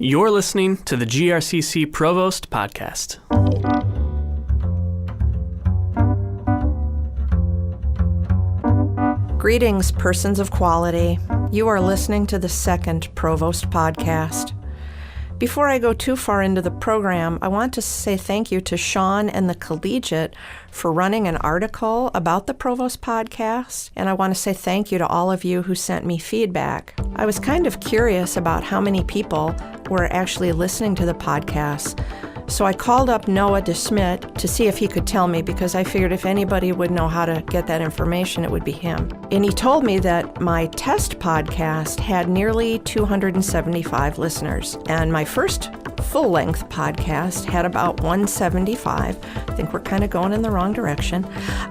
You're listening to the GRCC Provost podcast. Greetings, persons of quality. You are listening to the second Provost podcast. Before I go too far into the program, I want to say thank you to Sean and the Collegiate for running an article about the Provost podcast, and I want to say thank you to all of you who sent me feedback. I was kind of curious about how many people were actually listening to the podcast, so I called up Noah DeSmit to see if he could tell me, because I figured if anybody would know how to get that information, it would be him. And he told me that my test podcast had nearly 275 listeners, and my first full-length podcast had about 175. I think we're kind of going in the wrong direction,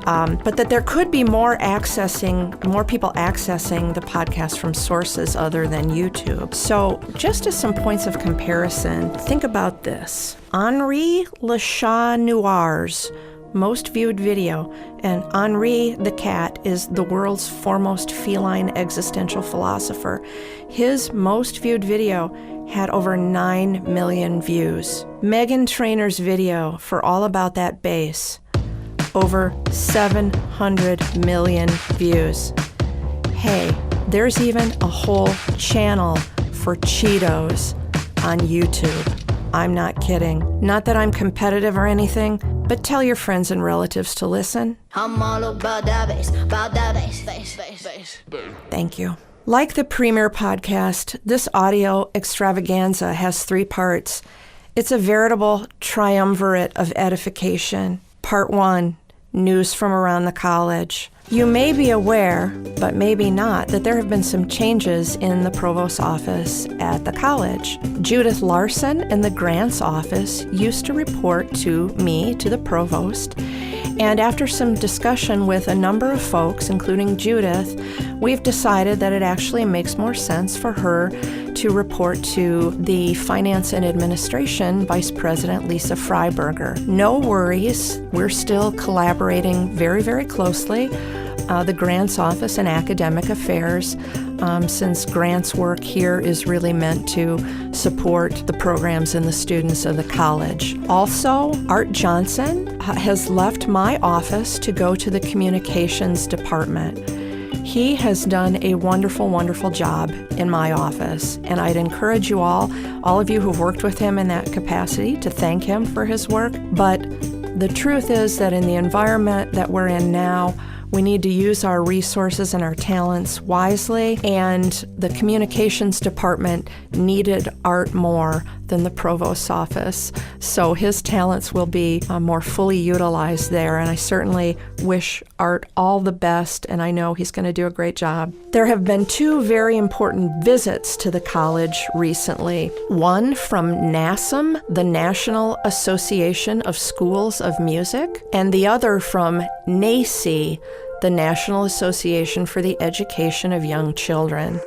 but that there could be more people accessing the podcast from sources other than YouTube. So just as some points of comparison, think about this. Henri Le Chat Noir's most viewed video, and Henri the cat is the world's foremost feline existential philosopher. His most viewed video had over 9 million views. Meghan Trainor's video for All About That Bass, over 700 million views. Hey, there's even a whole channel for Cheetos on YouTube. I'm not kidding. Not that I'm competitive or anything, but tell your friends and relatives to listen. I'm all about that bass, bass. Thank you. Like the Premier podcast, this audio extravaganza has 3 parts. It's a veritable triumvirate of edification. Part 1, news from around the college. You may be aware, but maybe not, that there have been some changes in the Provost's office at the college. Judith Larson in the Grants office used to report to me, to the Provost, and after some discussion with a number of folks, including Judith, we've decided that it actually makes more sense for her to report to the Finance and Administration Vice President Lisa Freiberger. No worries, we're still collaborating very, very closely. The Grants Office and Academic Affairs, since Grants' work here is really meant to support the programs and the students of the college. Also, Art Johnson has left my office to go to the Communications Department. He has done a wonderful, wonderful job in my office, and I'd encourage you all of you who've worked with him in that capacity, to thank him for his work. But the truth is that in the environment that we're in now, we need to use our resources and our talents wisely, and the Communications Department needed Art more than the Provost's office. So his talents will be more fully utilized there, and I certainly wish Art all the best, and I know he's going to do a great job. There have been 2 very important visits to the college recently. One from NASM, the National Association of Schools of Music, and the other from NACE, the National Association for the Education of Young Children.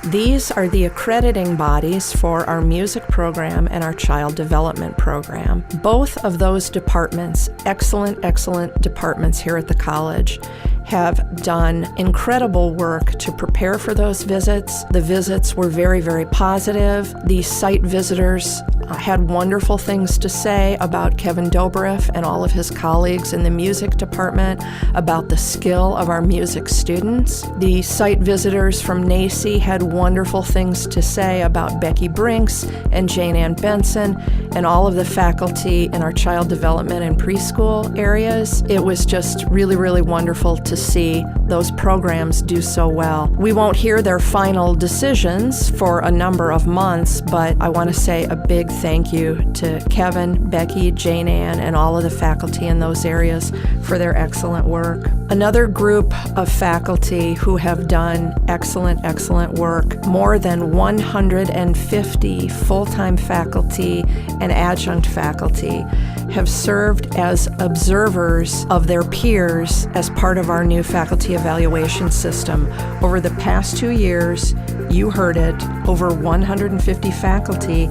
These are the accrediting bodies for our music program and our child development program. Both of those departments, excellent departments here at the college, have done incredible work to prepare for those visits. The visits were very, very positive. The site visitors had wonderful things to say about Kevin Dobrev and all of his colleagues in the music department, about the skill of our music students. The site visitors from NACE had wonderful things to say about Becky Brinks and Jane Ann Benson and all of the faculty in our child development and preschool areas. It was just really, really wonderful to see those programs do so well. We won't hear their final decisions for a number of months, but I want to say a big thank you to Kevin, Becky, Jane Ann, and all of the faculty in those areas for their excellent work. Another group of faculty who have done excellent work, more than 150 full-time faculty and adjunct faculty have served as observers of their peers as part of our new faculty evaluation system. Over the past 2 years, you heard it, over 150 faculty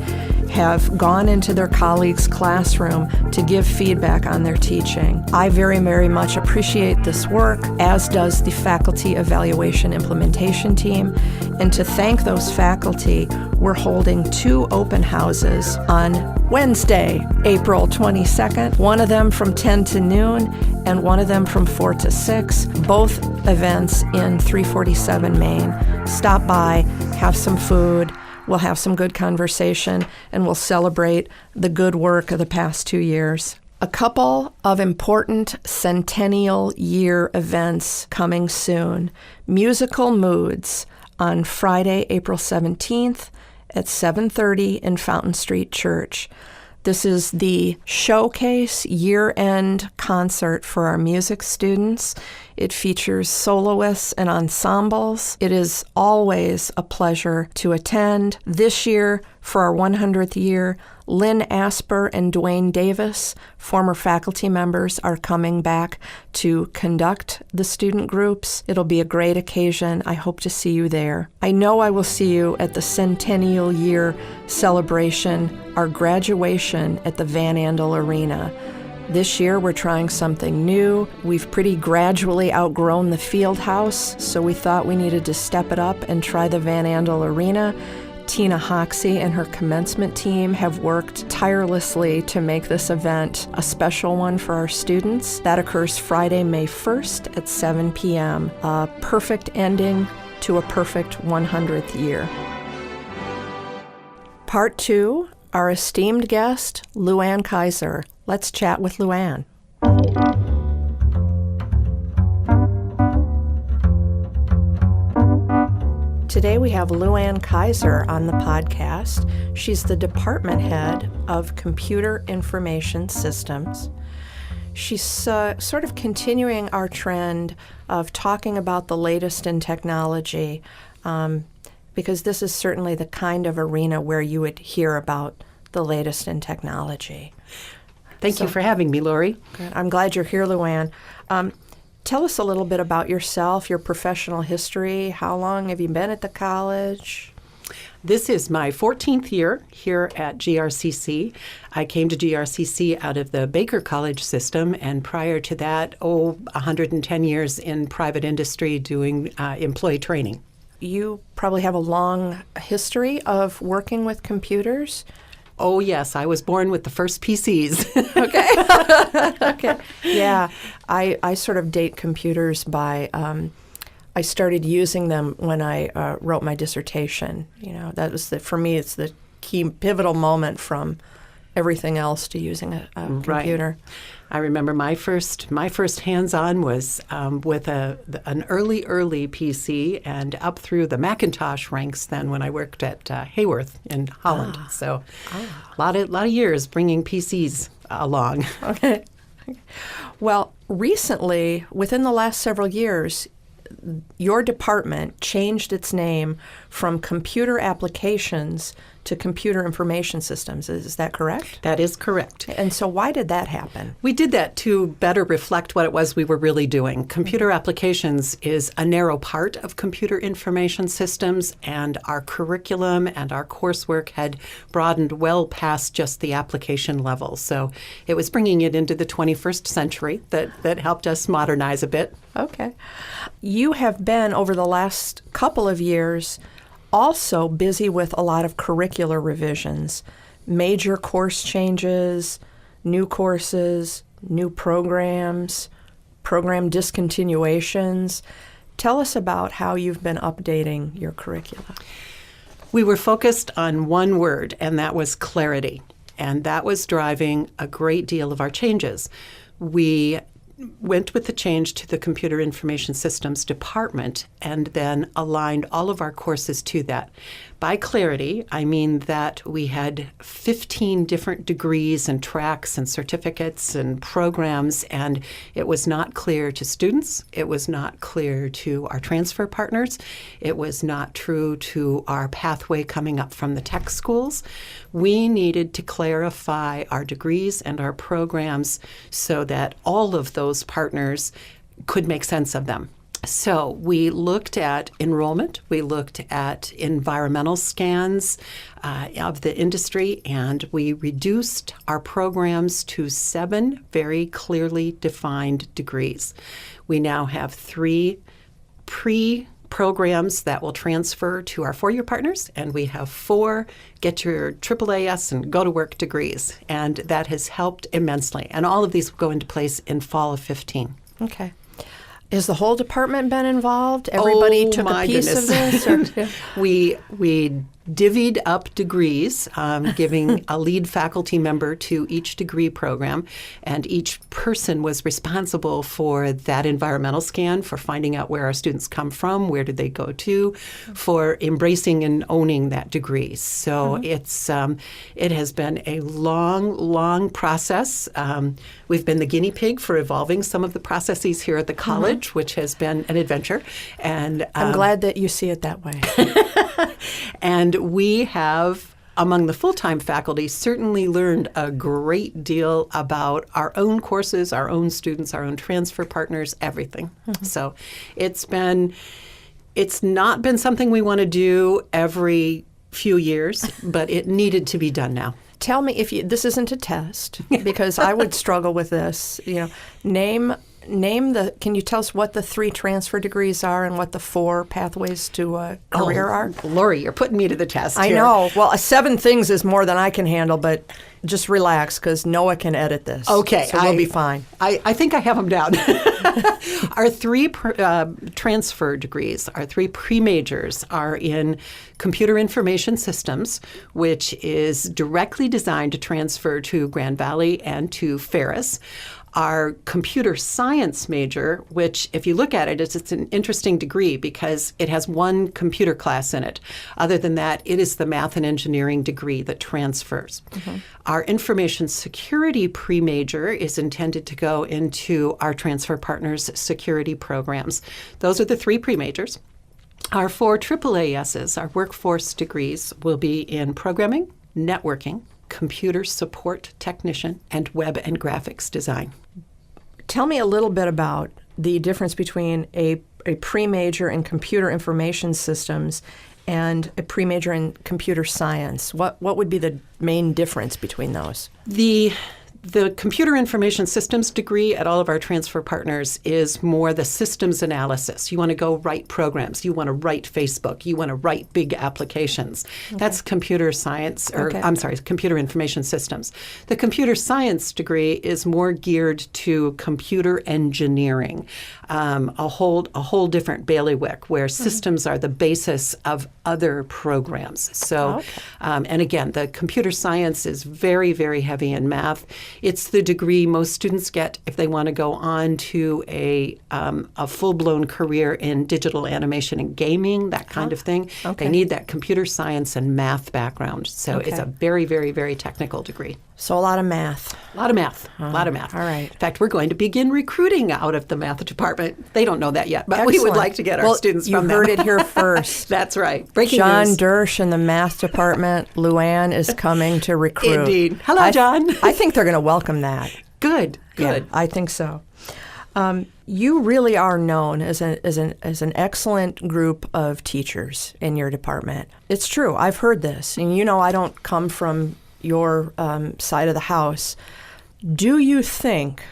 have gone into their colleagues' classroom to give feedback on their teaching. I very, very much appreciate this work, as does the Faculty Evaluation Implementation Team. And to thank those faculty, we're holding 2 open houses on Wednesday, April 22nd, one of them from 10 to noon and one of them from 4 to 6, both events in 347 Main. Stop by, have some food, we'll have some good conversation, and we'll celebrate the good work of the past 2 years. A couple of important centennial year events coming soon. Musical Moods on Friday, April 17th at 7:30 in Fountain Street Church. This is the showcase year-end concert for our music students. It features soloists and ensembles. It is always a pleasure to attend. This year, for our 100th year, Lynn Asper and Dwayne Davis, former faculty members, are coming back to conduct the student groups. It'll be a great occasion. I hope to see you there. I know I will see you at the Centennial Year celebration, our graduation at the Van Andel Arena. This year, we're trying something new. We've pretty gradually outgrown the field house, so we thought we needed to step it up and try the Van Andel Arena. Tina Hoxie and her commencement team have worked tirelessly to make this event a special one for our students. That occurs Friday, May 1st at 7 p.m. A perfect ending to a perfect 100th year. Part 2, our esteemed guest, Luann Keizer. Let's chat with Luann. Today we have Luann Keizer on the podcast. She's the department head of Computer Information Systems. She's sort of continuing our trend of talking about the latest in technology, because this is certainly the kind of arena where you would hear about the latest in technology. Thank you for having me, Lori. Good. I'm glad you're here, Luann. Tell us a little bit about yourself, your professional history. How long have you been at the college? This is my 14th year here at GRCC. I came to GRCC out of the Baker College system, and prior to that, 110 years in private industry doing employee training. You probably have a long history of working with computers. Oh, yes. I was born with the first PCs. Okay. Okay. Yeah. I sort of date computers by, I started using them when I wrote my dissertation. You know, that was for me, it's the key pivotal moment from everything else to using a computer. Right. I remember my first hands-on was with an early PC and up through the Macintosh ranks then when I worked at Hayworth in Holland. So a lot of years bringing PCs along. Okay. Well, recently, within the last several years, your department changed its name from Computer Applications to Computer Information Systems. Is that correct? That is correct. And so why did that happen? We did that to better reflect what it was we were really doing. Computer applications is a narrow part of computer information systems, and our curriculum and our coursework had broadened well past just the application level. So it was bringing it into the 21st century that helped us modernize a bit. Okay. You have been, over the last couple of years, also busy with a lot of curricular revisions, major course changes, new courses, new programs, program discontinuations. Tell us about how you've been updating your curricula. We were focused on one word, and that was clarity. And that was driving a great deal of our changes. We went with the change to the Computer Information Systems Department and then aligned all of our courses to that. By clarity, I mean that we had 15 different degrees and tracks and certificates and programs, and it was not clear to students. It was not clear to our transfer partners. It was not true to our pathway coming up from the tech schools. We needed to clarify our degrees and our programs so that all of those partners could make sense of them. So we looked at enrollment, we looked at environmental scans of the industry, and we reduced our programs to 7 very clearly defined degrees. We now have 3 pre-programs that will transfer to our 4-year partners, and we have 4 get your AAAS and go to work degrees, and that has helped immensely. And all of these will go into place in fall of 15. Okay. Has the whole department been involved? Everybody took a piece of this? Or? We divvied up degrees, giving a lead faculty member to each degree program, and each person was responsible for that environmental scan, for finding out where our students come from, where did they go to, for embracing and owning that degree. So it has been a long process. We've been the guinea pig for evolving some of the processes here at the college, which has been an adventure. And I'm glad that you see it that way. And we have, among the full-time faculty, certainly learned a great deal about our own courses, our own students, our own transfer partners, everything. So it's not been something we want to do every few years, but it needed to be done now. Tell me this isn't a test, because I would struggle with this. Can you tell us what the 3 transfer degrees are and what the 4 pathways to career are? Lori, you're putting me to the test I here. know. Well, 7 things is more than I can handle, but just relax, because Noah can edit this. Okay. So we'll be fine. I think I have them down. Our 3 transfer degrees, our 3 pre-majors, are in computer information systems, which is directly designed to transfer to Grand Valley and to Ferris. Our computer science major, which if you look at it, it's an interesting degree because it has 1 computer class in it. Other than that, it is the math and engineering degree that transfers. Our information security pre-major is intended to go into our transfer partners' security programs. Those are the 3 pre-majors. Our 4 AAASs, our workforce degrees, will be in programming, networking, computer support technician, and web and graphics design. Tell me a little bit about the difference between a pre-major in computer information systems and a pre-major in computer science. What would be the main difference between those? The computer information systems degree at all of our transfer partners is more the systems analysis. You want to go write programs. You want to write Facebook. You want to write big applications. Okay. That's computer science, computer information systems. The computer science degree is more geared to computer engineering, a whole different bailiwick where systems are the basis of other programs. So, and again, the computer science is very, very heavy in math. It's the degree most students get if they want to go on to a full-blown career in digital animation and gaming, that kind of thing. Okay. They need that computer science and math background. So it's a very, very, very technical degree. So a lot of math. A lot of math. A lot of math. All right. In fact, we're going to begin recruiting out of the math department. They don't know that yet, but we would like to get our students from them. You heard it here first. That's right. Breaking John news. Dersh in the math department. Luann is coming to recruit. Indeed. Hello, John. I think they're going to welcome that. Good. Yeah, I think so. You really are known as an excellent group of teachers in your department. It's true. I've heard this. And I don't come from your side of the house. Do you think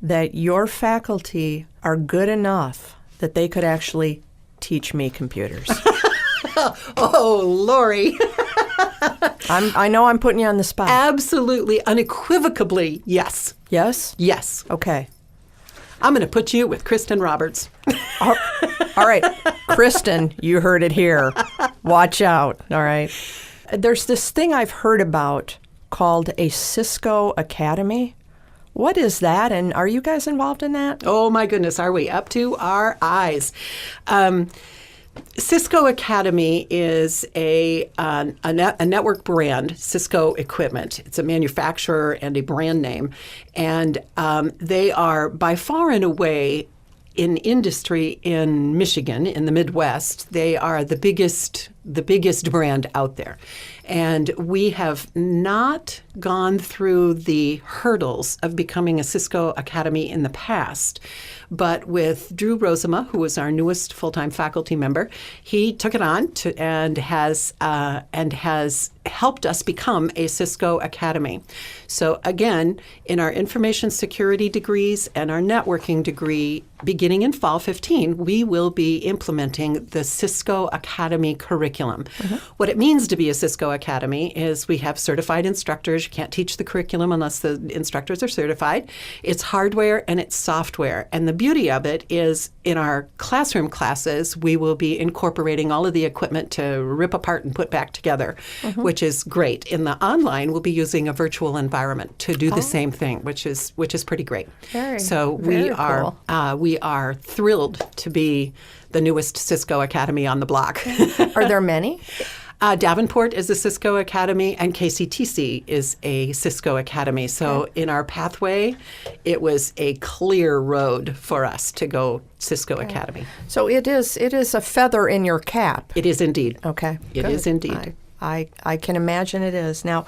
that your faculty are good enough that they could actually teach me computers? Oh, Lori. I know I'm putting you on the spot. Absolutely, unequivocally, yes. Yes? Yes. Okay. I'm going to put you with Kristen Roberts. All right. Kristen, you heard it here. Watch out. All right. There's this thing I've heard about called a Cisco Academy. What is that, and are you guys involved in that? Oh, my goodness, are we up to our eyes? Cisco Academy is a network brand, Cisco Equipment. It's a manufacturer and a brand name, and they are by far and away in industry in Michigan, in the Midwest. They are the biggest the biggest brand out there. And we have not gone through the hurdles of becoming a Cisco Academy in the past. But with Drew Rosema, who was our newest full-time faculty member, he took it on and has helped us become a Cisco Academy. So again, in our information security degrees and our networking degree, beginning in fall 15, we will be implementing the Cisco Academy curriculum. What it means to be a Cisco Academy is we have certified instructors. You can't teach the curriculum unless the instructors are certified. It's hardware and it's software. And the beauty of it is in our classroom classes, we will be incorporating all of the equipment to rip apart and put back together, which is great. In the online, we'll be using a virtual environment to do the same thing, which is pretty great. Very cool. We are thrilled to be the newest Cisco Academy on the block. Are there many? Davenport is a Cisco Academy, and KCTC is a Cisco Academy. So in our pathway, it was a clear road for us to go Cisco Academy. So it is a feather in your cap. It is indeed. Okay. It is indeed. I can imagine it is. Now,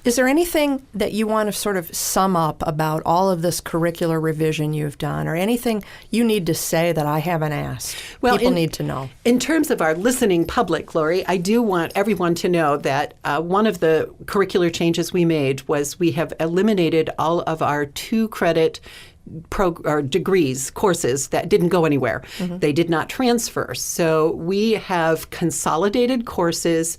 is there anything that you want to sort of sum up about all of this curricular revision you've done, or anything you need to say that I haven't asked? Well, people need to know. In terms of our listening public, Lori, I do want everyone to know that one of the curricular changes we made was we have eliminated all of our 2-credit degrees, courses that didn't go anywhere. They did not transfer. So we have consolidated courses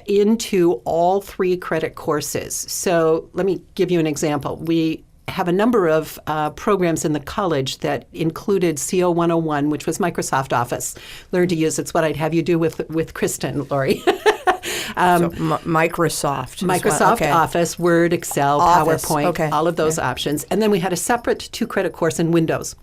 into all 3-credit courses. So let me give you an example. We have a number of programs in the college that included CO 101, which was Microsoft Office. Learn to use it's what I'd have you do with Kristen, Lori. Microsoft. Office, Word, Excel, Office, PowerPoint, all of those options. And then we had a separate 2-credit course in Windows.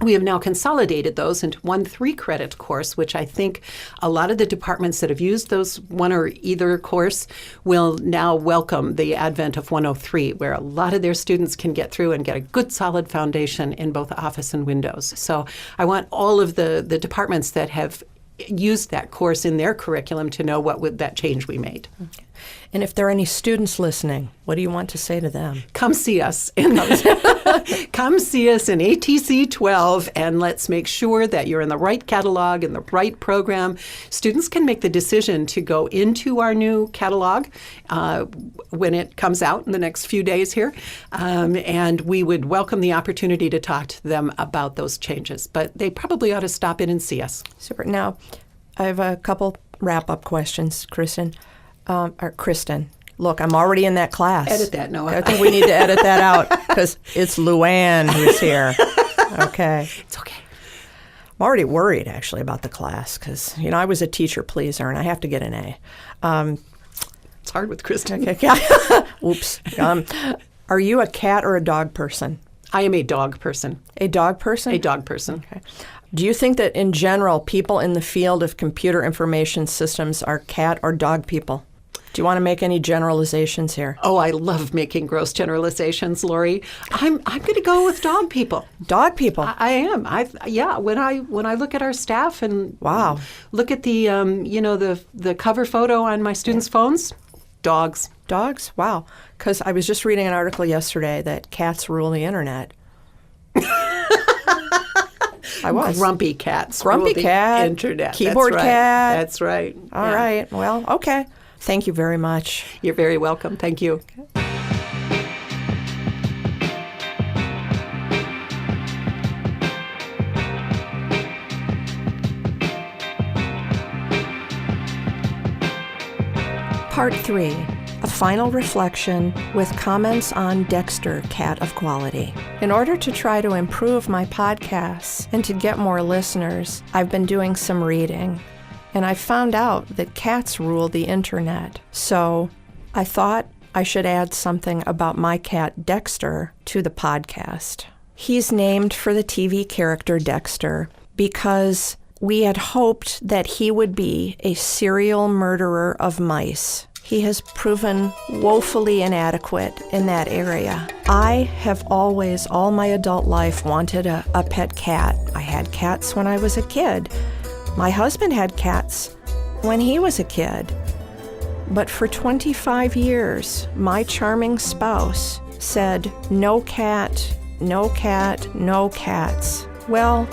We have now consolidated those into one 3-credit course, which I think a lot of the departments that have used those one or either course will now welcome the advent of 103, where a lot of their students can get through and get a good solid foundation in both Office and Windows. So I want all of the departments that have used that course in their curriculum to know what would that change we made. And if there are any students listening, what do you want to say to them? Come see us. Come see us in ATC 12, and let's make sure that you're in the right catalog and the right program. Students can make the decision to go into our new catalog when it comes out in the next few days here, and we would welcome the opportunity to talk to them about those changes. But they probably ought to stop in and see us. Super. Now, I have a couple wrap-up questions, Kristen. Kristen, look, I'm already in that class. Edit that, Noah. I think we need to edit that out because it's Luann who's here. Okay. It's okay. I'm already worried, actually, about the class because, I was a teacher pleaser and I have to get an A. It's hard with Kristen. Okay. Oops. Are you a cat or a dog person? I am a dog person. A dog person? A dog person. Okay. Do you think that, in general, people in the field of computer information systems are cat or dog people? Do you want to make any generalizations here? Oh, I love making gross generalizations, Lori. I'm going to go with dog people. Dog people. I am. When I look at our staff and wow, look at the the cover photo on my students' phones, dogs. Dogs? Wow. Because I was just reading an article yesterday that cats rule the internet. I was. Grumpy cats. Grumpy cat. Internet. Keyboard That's right. cat. That's right. All right. Well, okay. Thank you very much. You're very welcome. Thank you. Okay. Part 3, a final reflection with comments on Dexter, Cat of Quality. In order to try to improve my podcasts and to get more listeners, I've been doing some reading. And I found out that cats rule the internet. So I thought I should add something about my cat Dexter to the podcast. He's named for the TV character Dexter because we had hoped that he would be a serial murderer of mice. He has proven woefully inadequate in that area. I have always, all my adult life, wanted a pet cat. I had cats when I was a kid. My husband had cats when he was a kid. But for 25 years, my charming spouse said, no cat, no cat, no cats. Well,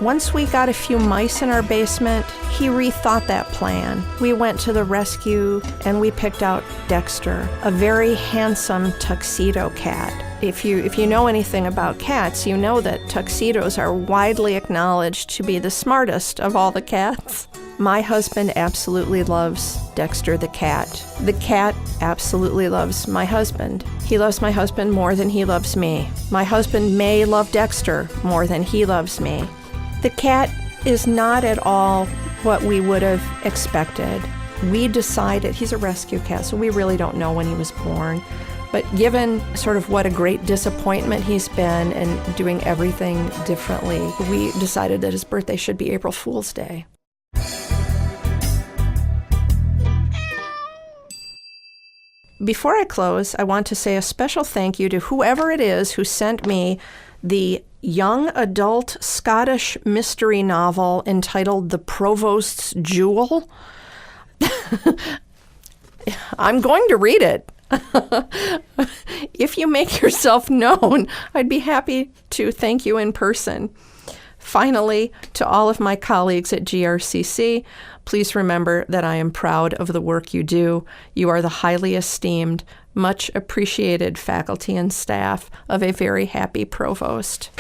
once we got a few mice in our basement, he rethought that plan. We went to the rescue and we picked out Dexter, a very handsome tuxedo cat. If you know anything about cats, you know that tuxedos are widely acknowledged to be the smartest of all the cats. My husband absolutely loves Dexter the cat. The cat absolutely loves my husband. He loves my husband more than he loves me. My husband may love Dexter more than he loves me. The cat is not at all what we would have expected. We decided, he's a rescue cat, so we really don't know when he was born. But given sort of what a great disappointment he's been and doing everything differently, we decided that his birthday should be April Fool's Day. Before I close, I want to say a special thank you to whoever it is who sent me the young adult Scottish mystery novel entitled The Provost's Jewel. I'm going to read it. If you make yourself known, I'd be happy to thank you in person. Finally, to all of my colleagues at GRCC, please remember that I am proud of the work you do. You are the highly esteemed, much appreciated faculty and staff of a very happy provost.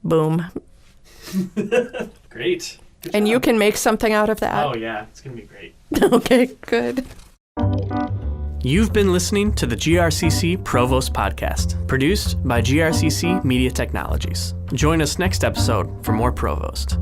Boom. Great. Good And job. you can make something out of that. Oh, yeah. It's going to be great. Okay, good. You've been listening to the GRCC Provost Podcast, produced by GRCC Media Technologies. Join us next episode for more Provost.